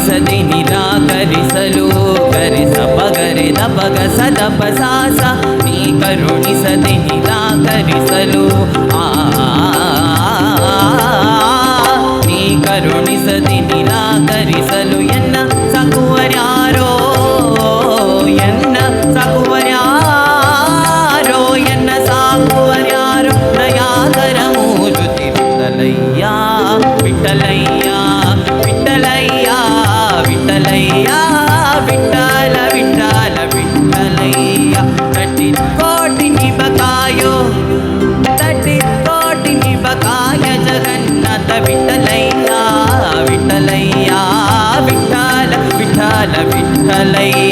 ಕರುಣಿಸದೆ ನಿರಾಕರಿಸಲು ಗರಿಸ ಪಗರೆ ದಪಗ ಸದಪ ಸಾಸ ನೀ ಕರುಣಿಸದೆ ನಿರಾಕರಿಸಲು ನೀ ಕರುಣಿಸದೆ ನಿರಾಕರಿಸಲು ಎನ್ನ ಸಾಕುವರ್ಯಾರೋ ಎನ್ನ ಸಾಕುವರ್ಯಾರೋ ಎನ್ನ ಸಾಕುವರ್ಯಾರೋ ದಯಾಕರ ಮೂರುತಿ ವಿಠಲಯ್ಯ ವಿಠಲಯ್ಯ ವಿಠಲಯ್ಯ ವಿಠಲಯ್ಯ ವಿಠಲ ವಿಠಲ ವಿಠಲಯ್ಯ ತಟ್ಟಿ ಕೋಟಿ ನಿಬಕಾಯೋ ತಟ್ಟಿ ಕೋಟಿ ನಿಬಕಾಯ ಜಗನ್ನಾಥ ವಿಠಲಯ್ಯ ವಿಠಲಯ್ಯ ವಿಠಲ ವಿಠಲ ವಿಠಲಯ್ಯ